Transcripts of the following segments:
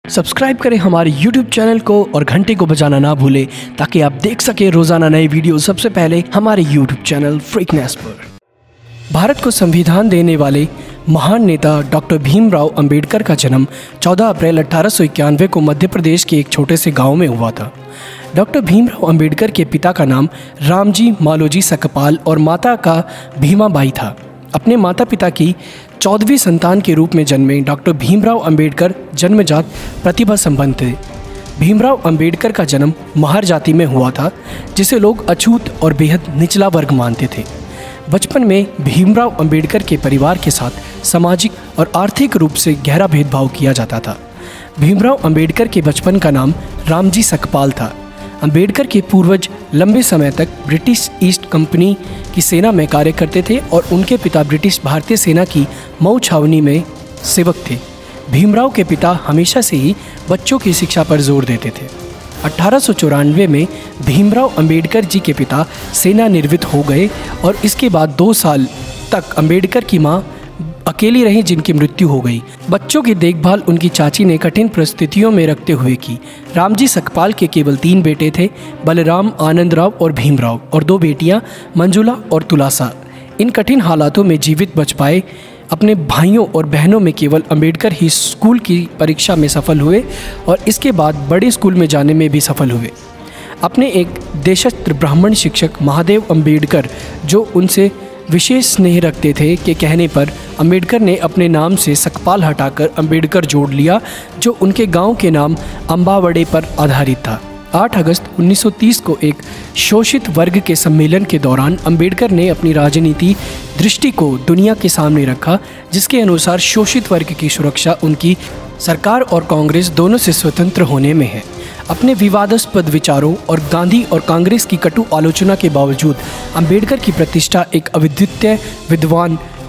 Subscribe करें हमारे YouTube channel को और घंटे को बजाना ना भूलें ताकि आप देख सकें रोजाना नए वीडियो सबसे पहले हमारे YouTube चैनल फ्रीकनेस पर। भारत को संविधान देने वाले महान नेता डॉक्टर भीमराव अंबेडकर का जन्म 14 अप्रैल 1891 को मध्य प्रदेश के एक छोटे से गांव में हुआ था। डॉक्टर भीमराव अंबेडकर के पिता का नाम रामजी मालोजी सकपाल और माता का भीमाबाई था। अपने माता पिता की 14वीं संतान के रूप में जन्मे डॉक्टर भीमराव अंबेडकर जन्मजात प्रतिभा संपन्न थे। भीमराव अंबेडकर का जन्म महार जाति में हुआ था, जिसे लोग अछूत और बेहद निचला वर्ग मानते थे। बचपन में भीमराव अंबेडकर के परिवार के साथ सामाजिक और आर्थिक रूप से गहरा भेदभाव किया जाता था। भीमराव अंबेडकर के बचपन का नाम रामजी सकपाल था। अंबेडकर के पूर्वज लंबे समय तक ब्रिटिश ईस्ट कंपनी की सेना में कार्य करते थे और उनके पिता ब्रिटिश भारतीय सेना की मऊ छावनी में सेवक थे। भीमराव के पिता हमेशा से ही बच्चों की शिक्षा पर जोर देते थे। 1894 में भीमराव अंबेडकर जी के पिता सेना निवृत्त हो गए और इसके बाद 2 साल तक अंबेडकर की मां अकेली रहीं, जिनकी मृत्यु हो गई। बच्चों की देखभाल उनकी चाची ने कठिन परिस्थितियों में रखते हुए की। रामजी सकपाल के केवल 3 बेटे थे, बलराम, आनंदराव और भीमराव, और 2 बेटियां मंजुला और तुलासा। इन कठिन हालातों में जीवित बच पाए। अपने भाइयों और बहनों में केवल अंबेडकर ही स्कूल की परीक्षा में सफल हुए और इसके बाद बड़े स्कूल में जाने में भी सफल हुए। अपने एक देशस्थ ब्राह्मण शिक्षक महादेव अंबेडकर, जो उनसे विशेष स्नेह रखते थे, के कहने पर अंबेडकर ने अपने नाम से सकपाल हटाकर अंबेडकर जोड़ लिया, जो उनके गांव के नाम अम्बावड़े पर आधारित था। 8 अगस्त 1930 को एक शोषित वर्ग के सम्मेलन के दौरान अंबेडकर ने अपनी राजनीति दृष्टि को दुनिया के सामने रखा, जिसके अनुसार शोषित वर्ग की सुरक्षा उनकी सरकार और कांग्रेस दोनों से स्वतंत्र होने में है। अपने विवादास्पद विचारों और गांधी और कांग्रेस की कटु आलोचना के बावजूद अंबेडकर की प्रतिष्ठा एक अद्वितीय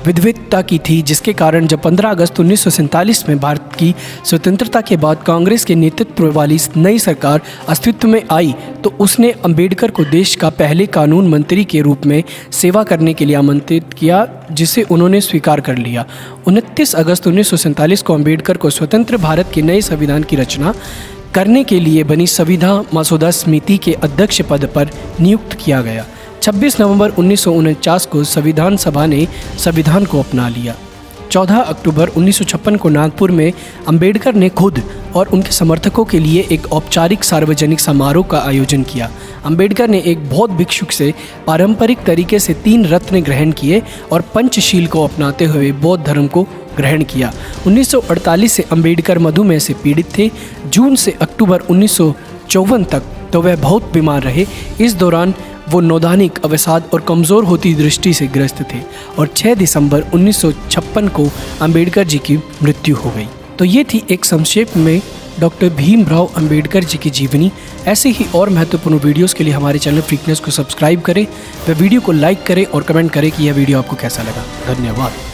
विद्वत्ता की थी, जिसके कारण जब 15 अगस्त 1947 में भारत की स्वतंत्रता के बाद कांग्रेस के नेतृत्व वाली नई सरकार अस्तित्व में आई, तो उसने अंबेडकर को देश का पहले कानून मंत्री के रूप में सेवा करने के लिए आमंत्रित किया, जिसे उन्होंने स्वीकार कर लिया। 29 अगस्त 1947 को अंबेडकर को स्वतंत्र भारत के नए संविधान की रचना करने के लिए बनी संविधान मसौदा समिति के अध्यक्ष पद पर नियुक्त किया गया। 26 नवंबर 1949 को संविधान सभा ने संविधान को अपना लिया। 14 अक्टूबर 1956 को नागपुर में अंबेडकर ने खुद और उनके समर्थकों के लिए एक औपचारिक सार्वजनिक समारोह का आयोजन किया। अंबेडकर ने एक बौद्ध भिक्षुक से पारंपरिक तरीके से 3 रत्न ग्रहण किए और पंचशील को अपनाते हुए बौद्ध धर्म को ग्रहण किया। 1948 से अंबेडकर मधुमेह से पीड़ित थे। जून से अक्टूबर 1954 तक तो वह बहुत बीमार रहे। इस दौरान वो नौदानिक अवसाद और कमज़ोर होती दृष्टि से ग्रस्त थे और 6 दिसंबर 1956 को अंबेडकर जी की मृत्यु हो गई। तो ये थी एक संक्षेप में डॉक्टर भीमराव अंबेडकर जी की जीवनी। ऐसे ही और महत्वपूर्ण वीडियोस के लिए हमारे चैनल फ्रीकनेस को सब्सक्राइब करें, व वीडियो को लाइक करें और कमेंट करें कि यह वीडियो आपको कैसा लगा। धन्यवाद।